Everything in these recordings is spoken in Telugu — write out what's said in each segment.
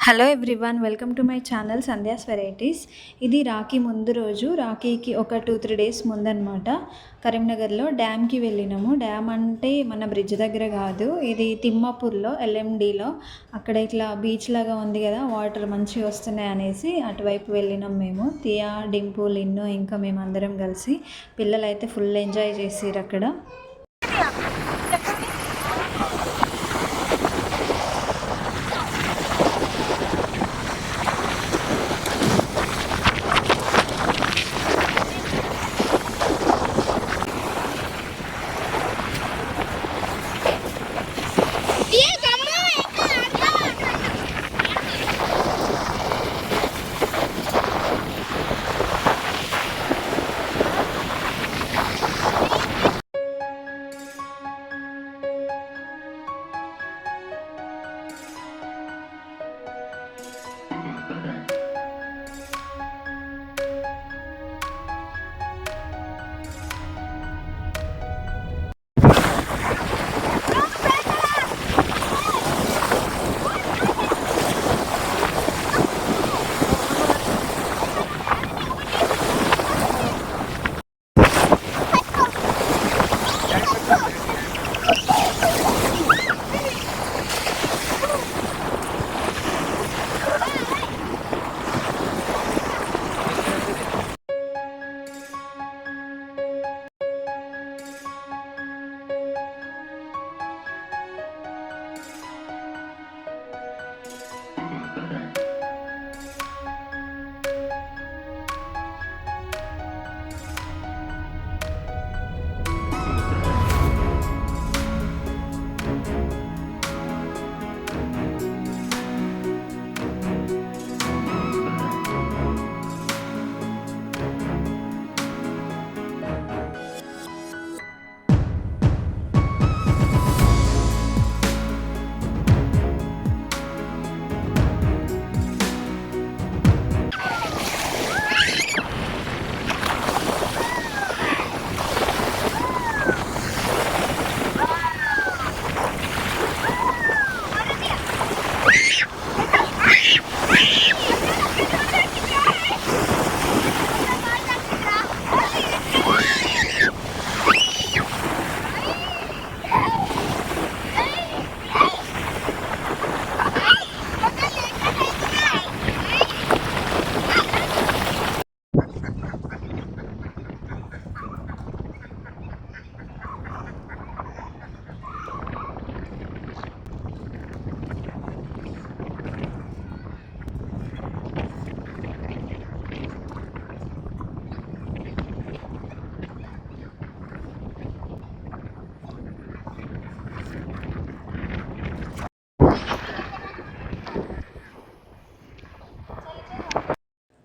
Hello everyone, welcome to my channel Sandhya's varieties. ఇది రాఖీ ముందు రోజు, రాఖీకి ఒక 2-3 డేస్ ముందనమాట. కరీంనగర్లో డ్యామ్కి వెళ్ళినాము. డ్యామ్ అంటే మన బ్రిడ్జ్ దగ్గర కాదు, ఇది తిమ్మాపూర్లో ఎల్ఎండిలో. అక్కడ ఇట్లా బీచ్ లాగా ఉంది కదా, వాటర్ మంచిగా వస్తున్నాయి అనేసి అటువైపు వెళ్ళినాం మేము. తియా, డింపు, లిన్ను ఇంకా మేము అందరం కలిసి. పిల్లలు అయితే ఫుల్ ఎంజాయ్ చేసిర్రు అక్కడ.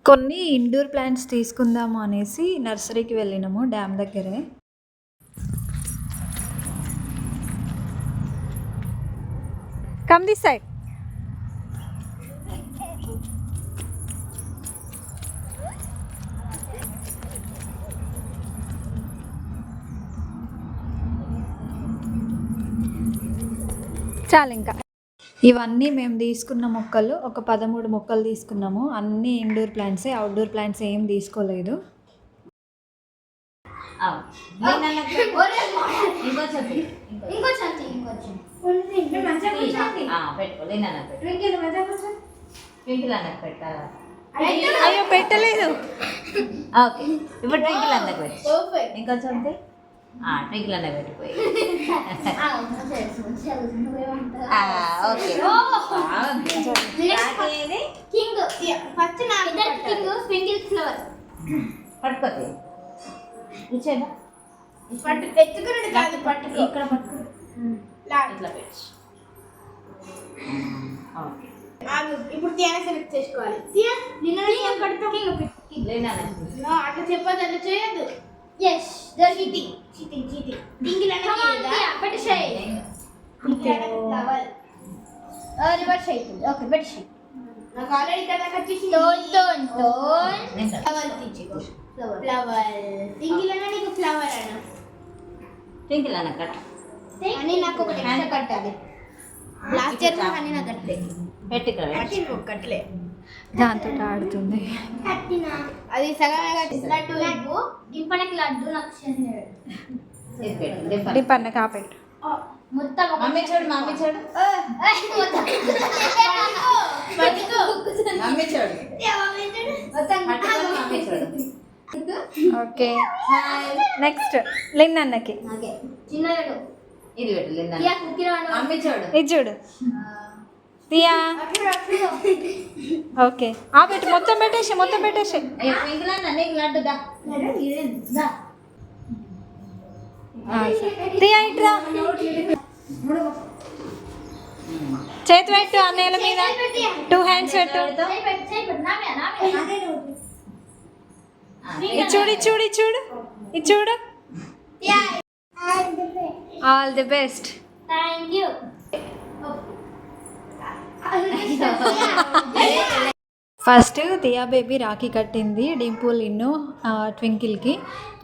కొన్ని ఇండోర్ ప్లాంట్స్ తీసుకుందాము అనేసి నర్సరీకి వెళ్ళినాము డ్యామ్ దగ్గరే. Come this side. చాలు ఇంకా. ఇవన్నీ మేము తీసుకున్న మొక్కలు ఒక 13 మొక్కలు తీసుకున్నాము. అన్నీ ఇండోర్ ప్లాంట్సే, అవుట్డోర్ ప్లాంట్స్ ఏం తీసుకోలేదు. అయ్యో పెట్టలేదు. ఓకే, ఇప్పుడు ట్వింకిల్ అన్నకు వచ్చి ఇంకొంచెం ట్వింకిల్ అన్న పెట్టిపోయి. పట్టుకోతే కూర్చోనా, ఇక్కడ పట్టుకో, ఇట్లా పెట్టి. ఇప్పుడు తీయన సెలెక్ట్ చేసుకోవాలి. అట్లా చెప్పదు, అట్లా చేయొద్దు. Yes, they're cheating. Tingil ana kiyeda. But shay. Flower. Reverse shay. Okay, but shay. నాకు ఆల్రెడీ కదా కచ్చేసి టోన్ ఫ్లవర్ తీసుకో. ఫ్లవర్ టింగిల్ అన్న నీకు ఫ్లవర్ అన్న టింగిల్ అన్న కట్ అని నాకు ఒక ఎక్స్ట్రా కట్టాలి. లాస్ట్ ఇయర్ అని నాకు కట్టే పెట్టి ఇక్కడ పెట్టి. ఒక్కట్లే దాంతో ఆడుతుంది. అది సగం లడ్డు ఇవ్వు డింపనకి లడ్డు నాకు ఇది పెట్టు, దింపండి. డిపన్న కాపెట్టు. మొత్తం మమ్మీ చూడు, మమ్మీ చూడు, మమ్మీ చూడు, పట్టుకొని మమ్మీ చూడు. ఓకే నెక్స్ట్ లిన్ అన్నకి చిన్నడు ఇది పెట్టు లిందా. మమ్మీ చూడు. ఇది చూడు దియా. ఓకే ఆ పెట్టు, మొత్తం పెట్టేసి అయ్యో ట్వింకిల్ అన్న నీకు లడ్డు దా. దియా ఇట్రా, చేతి పెట్టు ఆ నేల మీద, 2 హ్యాండ్స్ పెట్టు. ఇది చూడు ఇది చూడు. All the best. Thank you first Diya baby rakhi కట్టింది డింపు, లిన్ను, ట్వింకిల్కి.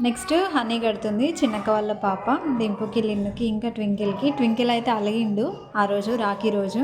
నెక్స్ట్ హనీ కడుతుంది చిన్నక్క వాళ్ళ పాప డింపుకి, లిన్నుకి, ఇంకా ట్వింకిల్కి. ట్వింకిల్ అయితే అలిగిండు ఆ రోజు రాఖీ రోజు.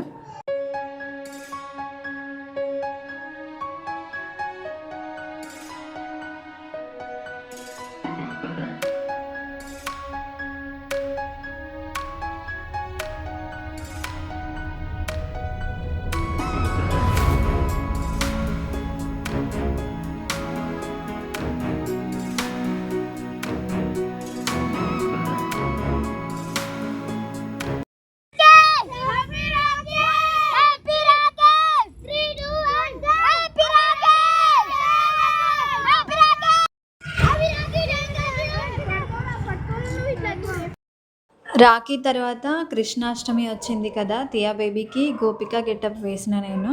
రాఖీ తర్వాత కృష్ణాష్టమి వచ్చింది కదా, దియా బేబీకి గోపిక గెటప్ వేసిన నేను.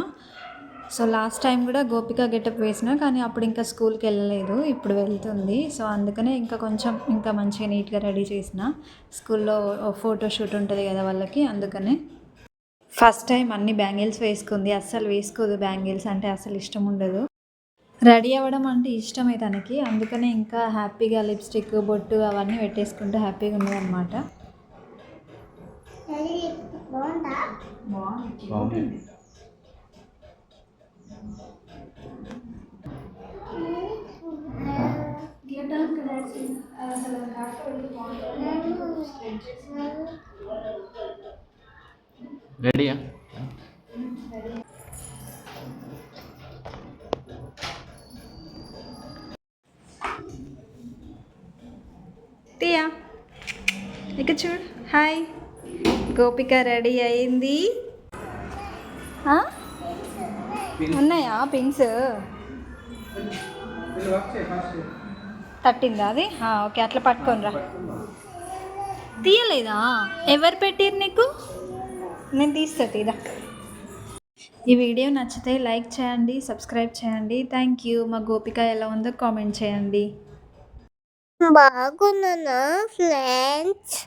సో లాస్ట్ టైం కూడా గోపిక గెటప్ వేసిన, కానీ అప్పుడు ఇంకా స్కూల్కి వెళ్ళలేదు, ఇప్పుడు వెళ్తుంది. సో అందుకనే ఇంకా మంచిగా నీట్గా రెడీ చేసిన. స్కూల్లో ఫోటోషూట్ ఉంటుంది కదా వాళ్ళకి, అందుకనే. ఫస్ట్ టైం అన్ని బ్యాంగిల్స్ వేసుకుంది, అస్సలు వేసుకోదు బ్యాంగిల్స్ అంటే, అసలు ఇష్టం ఉండదు. రెడీ అవ్వడం అంటే ఇష్టమే తనకి, అందుకనే ఇంకా హ్యాపీగా లిప్స్టిక్, బొట్టు అవన్నీ పెట్టేసుకుంటూ హ్యాపీగా ఉన్నది అనమాట. రెడీయా? టియా ఇక చూడు, హాయ్. గోపిక రెడీ అయింది. ఉన్నాయా పింక్స్? తట్టిందా అది? ఓకే అట్లా పట్టుకొని రా. తీయలేదా? ఎవరు పెట్టిరు నీకు? నేను తీస్తా తీరా. ఈ వీడియో నచ్చితే లైక్ చేయండి, సబ్స్క్రైబ్ చేయండి. Thank you. మా గోపిక ఎలా ఉందో కామెంట్ చేయండి. బాగున్నా ఫ్రెండ్స్.